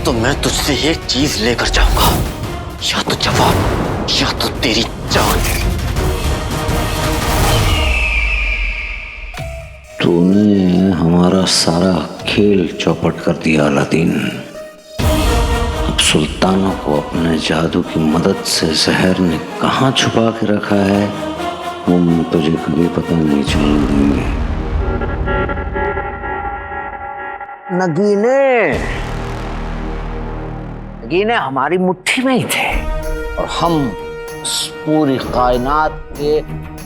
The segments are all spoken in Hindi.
तो मैं तुझसे एक चीज लेकर जाऊंगा, या तो जवाब या तो तेरी जान। तूने हमारा सारा खेल चौपट कर दिया अलादीन। अब सुल्ताना को अपने जादू की मदद से जहर ने कहाँ छुपा के रखा है हम तुझे कभी पता नहीं चलने देंगे। नगीने हमारी मुट्ठी में ही थे और हम इस पूरी कायनात के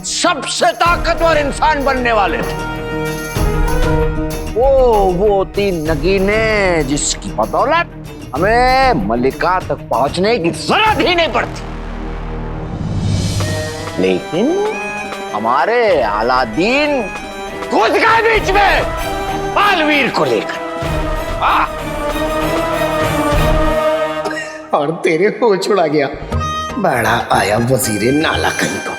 सबसे ताकतवर इंसान बनने वाले थे। वो 3 नगीने जिसकी बदौलत हमें मलिका तक पहुंचने की जरूरत ही नहीं पड़ती। लेकिन हमारे अलादीन कूद गए बीच में बालवीर को लेकर। और तेरे होश उड़ा गया। बड़ा आया वजीरे नाला कहीं का।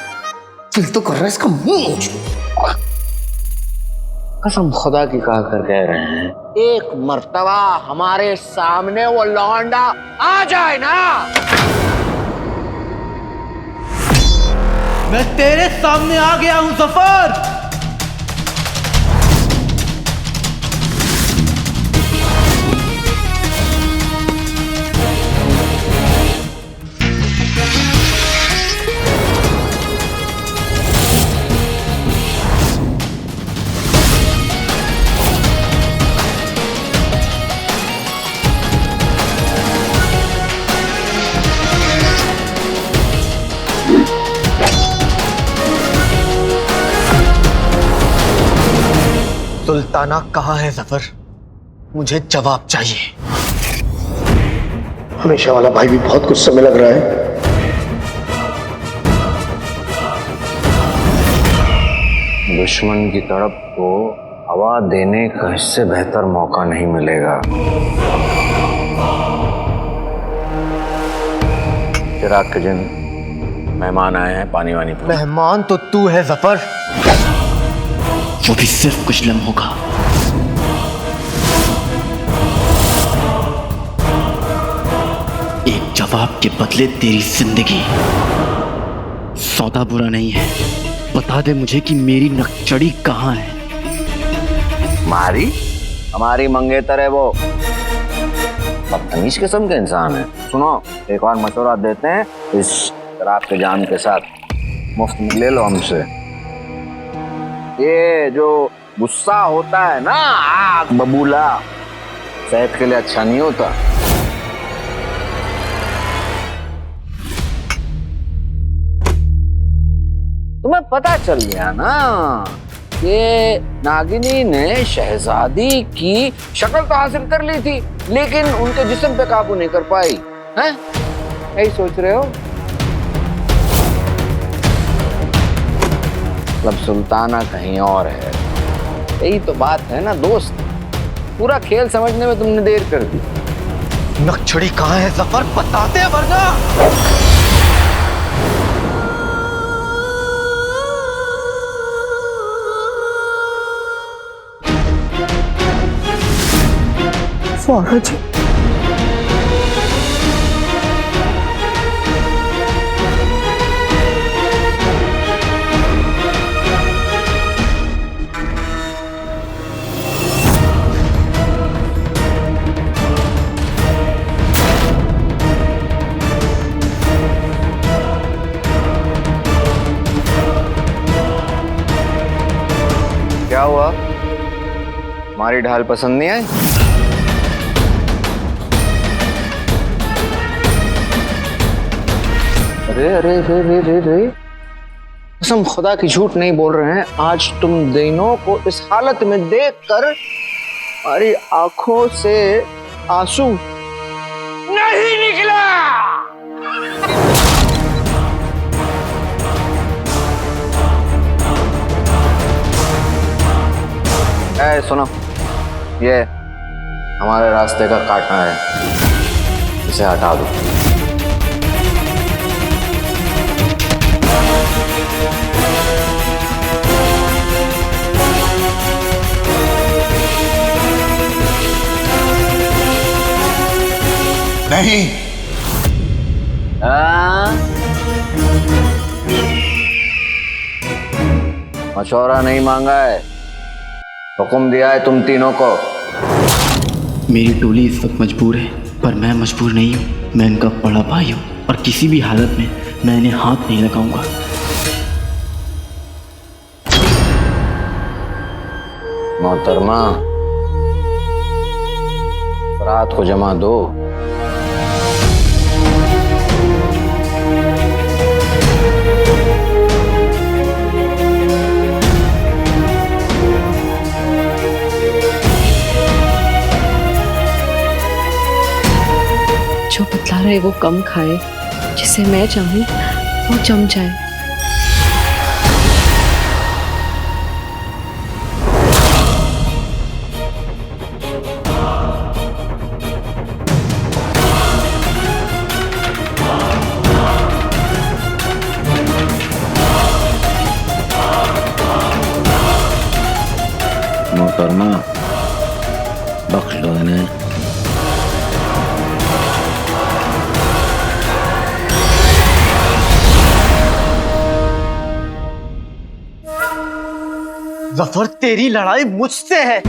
फिर तो कर रहा है इसका मुंह। कसम खुदा की कहा कर कह रहे हैं, एक मर्तबा हमारे सामने वो लौंडा आ जाए ना। मैं तेरे सामने आ गया हूं जफर। सुल्ताना कहाँ है जफर? मुझे जवाब चाहिए। हमेशा वाला भाई भी बहुत गुस्से में लग रहा है। दुश्मन की तड़प को हवा देने का इससे बेहतर मौका नहीं मिलेगा। चिराग के जिन मेहमान आए हैं, पानी वानी पी। मेहमान तो तू है जफर, वो भी सिर्फ कुछ लम्हों का। एक जवाब के बदले तेरी जिंदगी। सौदा बुरा नहीं है, बता दे मुझे कि मेरी नकचड़ी कहाँ है। हमारी मंगेतर है वो। बदतमीज किस्म के इंसान है। सुनो, एक और मशवरा देते हैं, इस शराब के जाम के साथ मुफ्त में ले लो हमसे। ये जो गुस्सा होता है ना, आग बबूला, सेहत के लिए अच्छा नहीं होता। तुम्हें पता चल गया ना कि नागिनी ने शहजादी की शक्ल तो हासिल कर ली थी, लेकिन उनके जिस्म पे काबू नहीं कर पाई हैं? यही सोच रहे हो? मतलब सुल्ताना कहीं और है। यही तो बात है ना दोस्त, पूरा खेल समझने में तुमने देर कर दी। नकचड़ी कहाँ है जफर? बताते वरना। फौरज क्या हुआ? हमारी ढाल पसंद नहीं आई? अरे कसम खुदा की झूठ नहीं बोल रहे हैं। आज तुम दोनों को इस हालत में देखकर हमारी आंखों से आंसू नहीं निकला। सुनो, ये हमारे रास्ते का कांटा है, इसे हटा दो। नहीं। मशवरा नहीं मांगा है, हुक्म दिया है तुम तीनों को। मेरी टोली इस वक्त मजबूर है, पर मैं मजबूर नहीं हूँ। मैं इनका बड़ा भाई हूँ और किसी भी हालत में मैं इन्हें हाथ नहीं लगाऊंगा। मोहतरमा, रात को जमा दो। जो बतला रहे वो कम खाए, जिसे मैं चाहूं वो जम जाए। मोहतरमा, बख्श लो इन्हें। जफर, तेरी लड़ाई मुझसे है,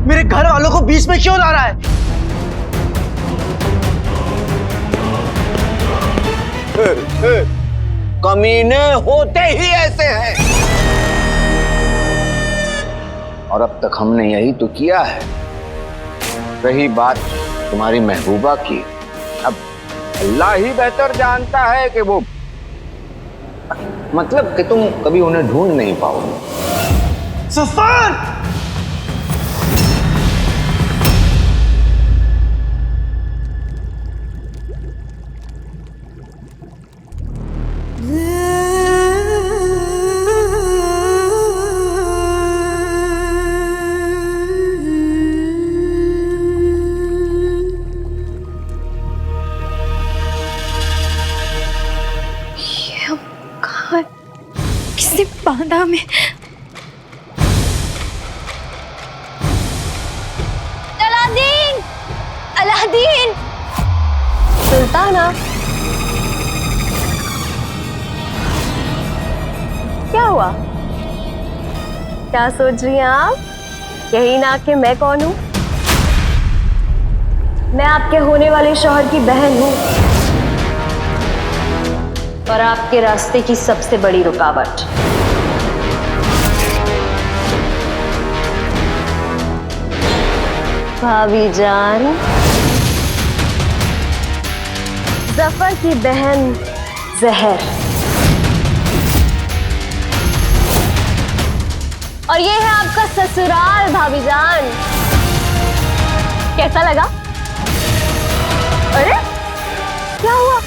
मेरे घर वालों को बीच में क्यों ला रहा है? कमीने होते ही ऐसे हैं, और अब तक हमने यही तो किया है। रही बात तुम्हारी महबूबा की, अब अल्लाह ही बेहतर जानता है कि वो, मतलब कि तुम कभी उन्हें ढूंढ नहीं पाओगे। सफर! ये हम कहाँ, किसने बांधा हमें? अलादीन! अलादीन! सुल्ताना, क्या हुआ? क्या सोच रही हैं आप? यही ना कि मैं कौन हूं? मैं आपके होने वाले शौहर की बहन हूं और आपके रास्ते की सबसे बड़ी रुकावट। भाभी जान, जफर की बहन जहर, और ये है आपका ससुराल। भाभी जान, कैसा लगा? अरे क्या हुआ?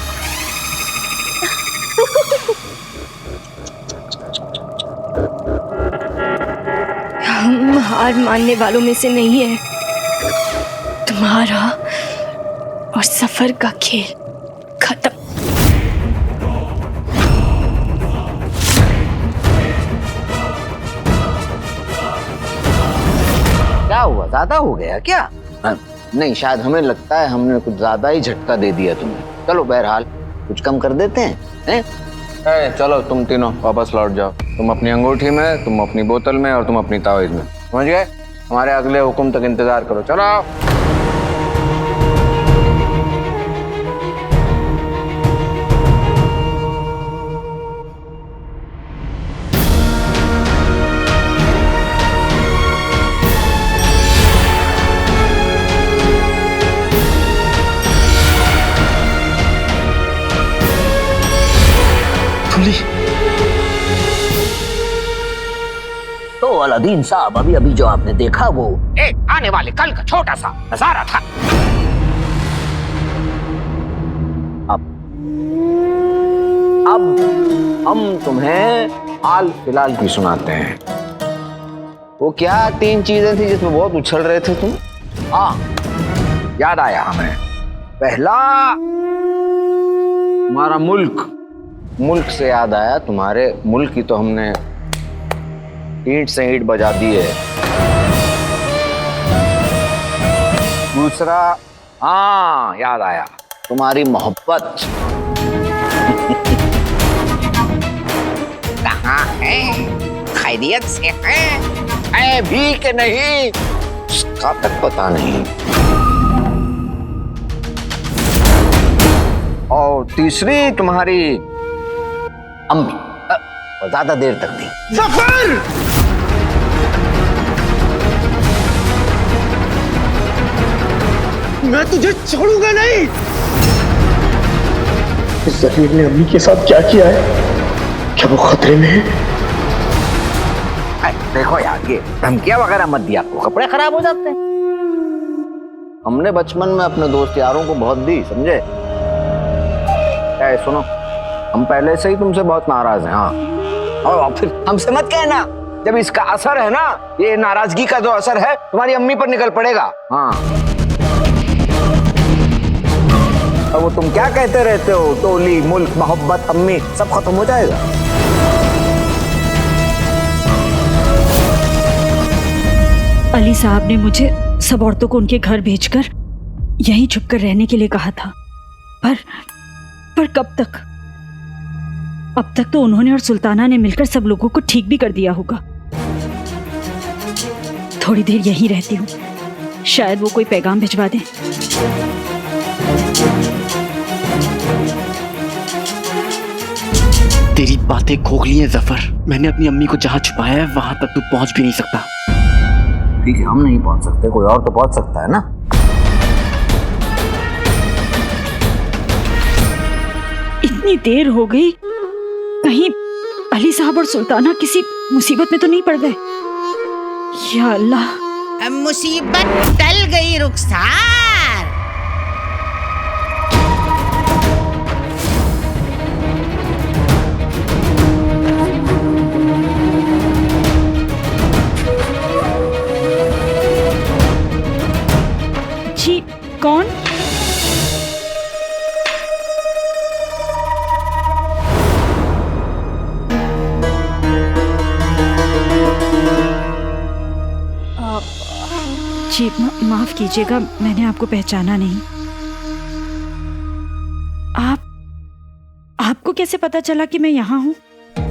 हम हार मानने वालों में से नहीं है। तुम्हारा और सफर का खेल खत्म। क्या हुआ, ज्यादा हो गया क्या? नहीं, शायद हमें लगता है हमने कुछ ज्यादा ही झटका दे दिया तुम्हें। चलो बहरहाल कुछ कम कर देते हैं, चलो तुम तीनों वापस लौट जाओ। तुम अपनी अंगूठी में, तुम अपनी बोतल में, और तुम अपनी तावीज में। समझ गए? हमारे अगले हुक्म तक इंतजार करो। चलो। तो अलादीन साहब, अभी अभी जो आपने देखा वो आने वाले कल का छोटा सा नजारा था। अब हम तुम्हें हाल फिलहाल की सुनाते हैं। वो क्या 3 चीजें थी जिसमें बहुत उछल रहे थे तुम? याद आया हमें। पहला, तुम्हारा मुल्क से याद आया। तुम्हारे मुल्क की तो हमने ईंट से ईंट बजा दी है। दूसरा, याद आया, तुम्हारी मोहब्बत कहाँ है? खैरियत से है भी कि नहीं, उसका तक पता नहीं। और तीसरी तुम्हारी अम्मी, ज्यादा देर तक नहीं। जफर! मैं तुझे छोड़ूंगा नहीं। इस जलील ने अम्मी के साथ क्या किया है? क्या वो खतरे में है? देखो यार, ये धमकियां वगैरह मत दिया, आपको कपड़े खराब हो जाते हैं। हमने बचपन में अपने दोस्त यारों को बहुत दी, समझे? सुनो, हम पहले से ही तुमसे बहुत नाराज हैं। हाँ, और फिर हमसे मत कहना, जब इसका असर है ना, ये नाराजगी का जो असर है तुम्हारी अम्मी पर निकल पड़ेगा। हाँ, और वो तुम क्या कहते रहते हो, टोली, मुल्क, मोहब्बत, अम्मी, सब खत्म हो जाएगा। अली साहब ने मुझे सब औरतों को उनके घर भेजकर यहीं छुपकर रहने के लिए कहा था, पर कब तक? अब तक तो उन्होंने और सुल्ताना ने मिलकर सब लोगों को ठीक भी कर दिया होगा। थोड़ी देर यहीं रहती हूँ, शायद वो कोई पैगाम भिजवा दें। तेरी बातें खोखली हैं जफर। मैंने अपनी अम्मी को जहाँ छुपाया है वहां तक तू पहुंच भी नहीं सकता। ठीक है, हम नहीं पहुंच सकते, कोई और तो पहुंच सकता है ना। इतनी देर हो गई, कहीं अली साहब और सुल्ताना किसी मुसीबत में तो नहीं पड़ गए? या अल्लाह। मुसीबत टल गई रुखसार। जी, कौन? जी, माफ कीजिएगा, मैंने आपको पहचाना नहीं। आपको कैसे पता चला कि मैं यहाँ हूँ?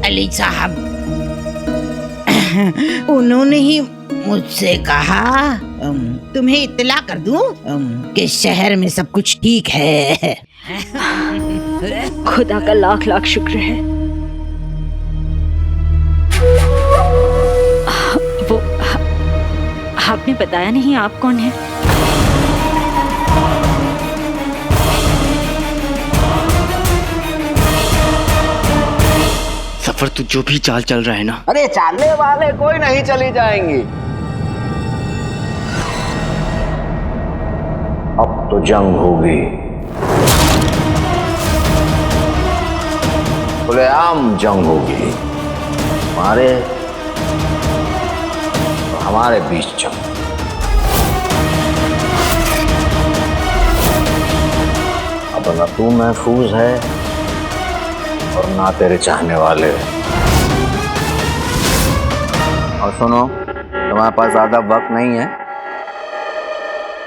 अली साहब उन्होंने ही मुझसे कहा तुम्हें इत्तला कर दूं कि शहर में सब कुछ ठीक है। खुदा का लाख लाख शुक्र है। वो आपने बताया नहीं आप कौन हैं? सफर तू जो भी चाल चल रहा है ना, अरे चालने वाले कोई नहीं चली जाएंगी। अब तो जंग होगी, खुलेआम जंग होगी। हमारे बीच जंग। अब ना तू महफूज है और ना तेरे चाहने वाले। और सुनो, तुम्हारे पास ज्यादा वक्त नहीं है,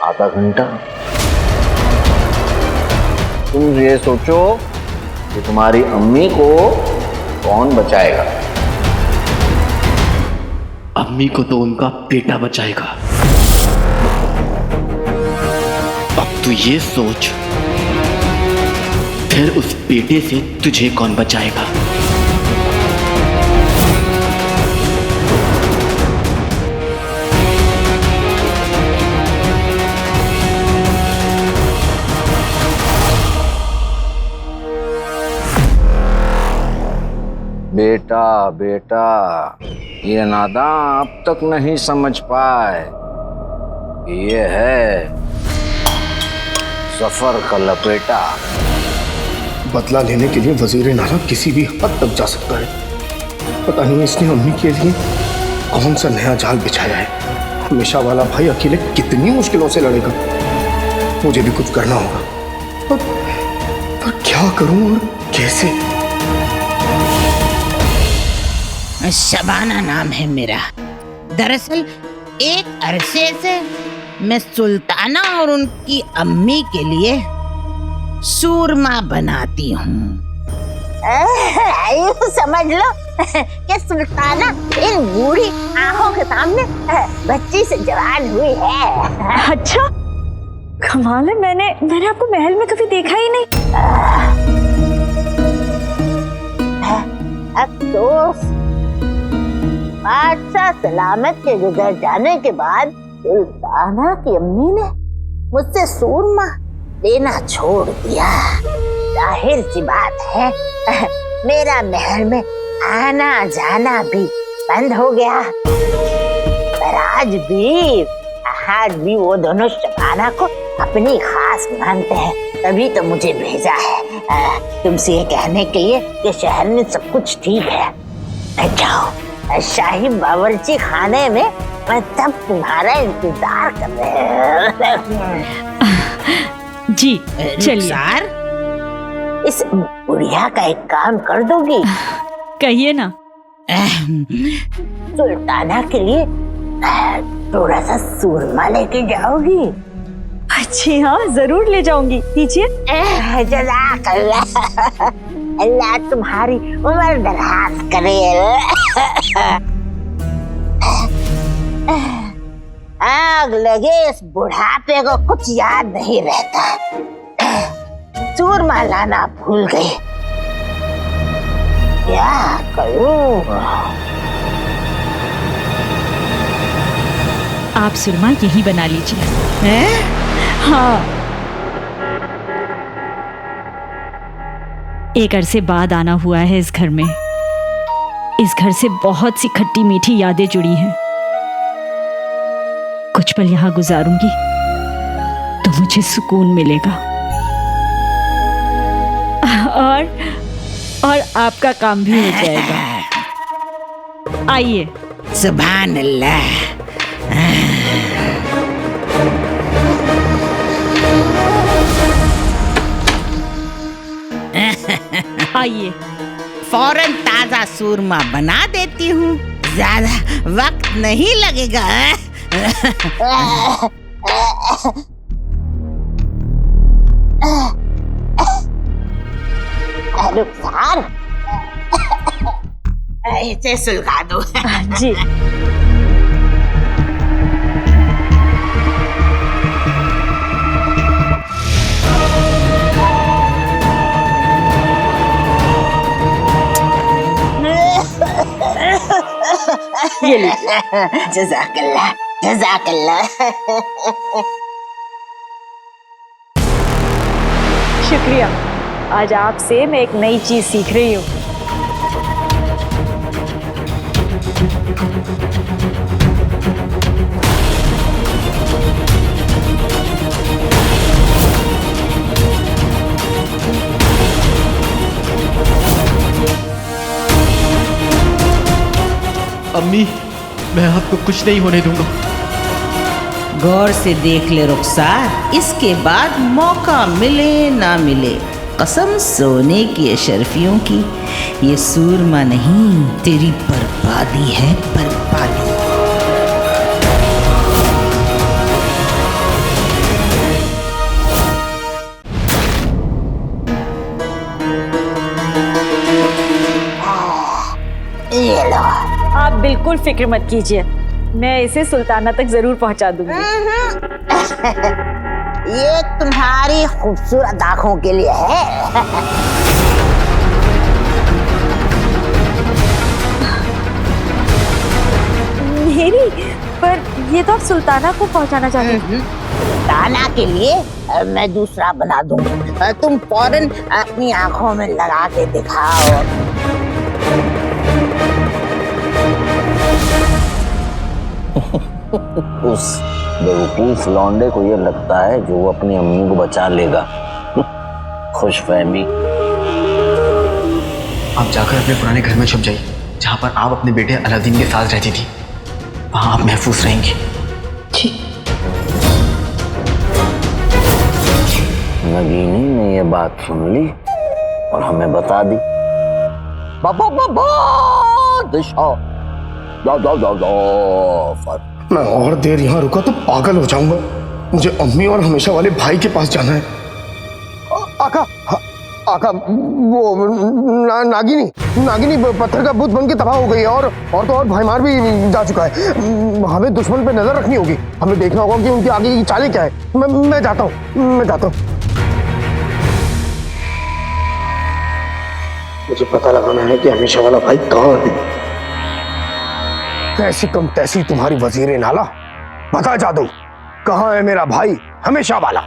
आधा घंटा। तुम ये सोचो कि तुम्हारी अम्मी को कौन बचाएगा। अम्मी को तो उनका बेटा बचाएगा। अब तू ये सोच, फिर उस बेटे से तुझे कौन बचाएगा। बेटा बेटा, ये नादान अब तक नहीं समझ पाए, ये है सफर का लपेटा। बदला लेने के लिए वजीर नाला किसी भी हद तक जा सकता है। पता नहीं इसने अम्मी के लिए कौन सा नया जाल बिछाया है। हमेशा वाला भाई अकेले कितनी मुश्किलों से लड़ेगा। मुझे भी कुछ करना होगा, पर क्या करूं और कैसे? शबाना नाम है मेरा। दरअसल एक अरसे से मैं सुल्ताना और उनकी अम्मी के लिए सूरमा बनाती हूँ। यूं समझ लो कि सुल्ताना इन बूढ़ी आंखों के सामने बच्ची से जवान हुई है। अच्छा, कमाल है, मैंने आपको महल में कभी देखा ही नहीं। अफसोस, बादशाह सलामत के गुजर जाने के बाद सुल्ताना की अम्मी ने मुझसे सूरमा लेना छोड़ दिया। जाहिर सी बात है मेरा महल में आना जाना भी बंद हो गया। पर आज भी वो दोनों शबाना को अपनी खास मानते हैं, तभी तो मुझे भेजा है तुमसे ये कहने के लिए कि शहर में सब कुछ ठीक है। जाओ, शाही बावर्ची खाने में मैं तब तुम्हारा इंतजार कर रहे जी चलिए। इस बुढ़िया का एक काम कर दोगी? कहिए ना। सुल्ताना के लिए थोड़ा सा सूरमा लेके जाओगी? अच्छी, हाँ जरूर ले जाऊंगी, दीजिए। जज़ाकल्लाह, अल्लाह तुम्हारी उम्र दराज करे। आग लगे इस बुढ़ापे को कुछ याद नहीं रहता। सूरमा लाना भूल गई, क्या करूं? आप सुरमा यही बना लीजिए। हाँ, एक अरसे बाद आना हुआ है इस घर में। इस घर से बहुत सी खट्टी मीठी यादें जुड़ी हैं। कुछ पल यहाँ गुजारूंगी तो मुझे सुकून मिलेगा और आपका काम भी हो जाएगा। आइए। सुभान अल्लाह। आइए। फौरन ताजा सूरमा बना देती हूँ, ज्यादा वक्त नहीं लगेगा। रुखसार, इसे सुलगा दो। जी। ये लीजिए। जज़ाकल्लाह, जज़ाकल्लाह। शुक्रिया, आज आपसे मैं एक नई चीज सीख रही हूँ। अम्मी, मैं आपको कुछ नहीं होने दूंगा। गौर से देख ले रुखसार, इसके बाद मौका मिले ना मिले, कसम सोने की अशरफियों की, ये सूरमा नहीं तेरी बर्बादी है, बर्बादी। ये लो। आप बिल्कुल फिक्र मत कीजिए, मैं इसे सुल्ताना तक जरूर पहुंचा दूंगी। ये तुम्हारी खूबसूरत आंखों के लिए है। मेरी? पर ये तो आप सुल्ताना को पहुंचाना चाहते थे। सुल्ताना के लिए मैं दूसरा बना दूंगी, तुम फौरन अपनी आंखों में लगा के दिखाओ। उस बेवकूफ लौंडे को ये लगता है जो वो अपनी अम्मी को बचा लेगा। खुशफहमी। आप जाकर अपने पुराने घर में छुप जाइए, जहाँ पर आप अपने बेटे अलादीन के साथ रहती थी। वहाँ आप महफूज रहेंगी। नगीनी ने ये बात सुन ली और हमें बता दी। बाबा बाबा दिशा जाओ जाओ जाओ जाओ। मैं और देर यहाँ रुका तो पागल हो जाऊंगा। मुझे अम्मी और हमेशा वाले भाई के पास जाना है। आका, आका वो नागिनी पत्थर का बुत बन के तबाह हो गई है और तो और भाईमार भी जा चुका है। हमें दुश्मन पे नजर रखनी होगी, हमें देखना होगा कि उनकी आगे की चालें क्या है। मैं जाता हूँ। मुझे पता लगाना है कि हमेशा वाला भाई कहाँ है। कैसी कम तैसी तुम्हारी वजीर नाला, बता जादू कहाँ है मेरा भाई हमेशा वाला।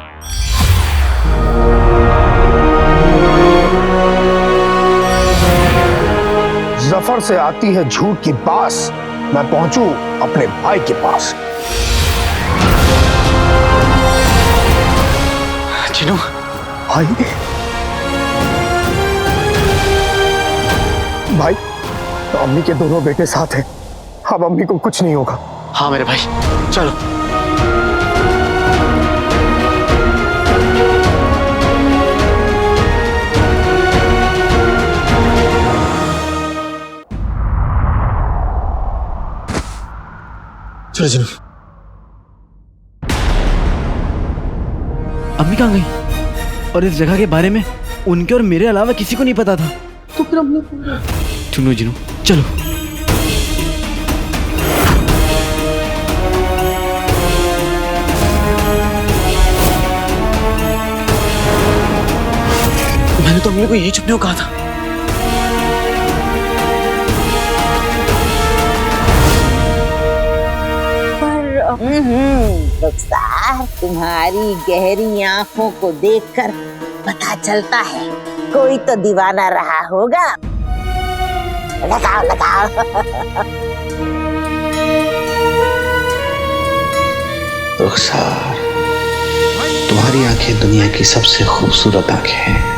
जफर से आती है झूठ की बास, मैं पहुंचू अपने भाई के पास। चिनू भाई तो अम्मी के दोनों बेटे साथ हैं, अब अम्मी को कुछ नहीं होगा। हाँ मेरे भाई, चलो। चलो चिनू। अम्मी कहाँ गई? और इस जगह के बारे में उनके और मेरे अलावा किसी को नहीं पता था। तो फिर हमने चुनो जिनू, चलो। मैंने तो अम्मी को यही छुपने को कहा था। रुखसार, तुम्हारी गहरी आंखों को देखकर पता चलता है कोई तो दीवाना रहा होगा। लगाओ। रुखसार, तुम्हारी आंखें दुनिया की सबसे खूबसूरत आंखें हैं।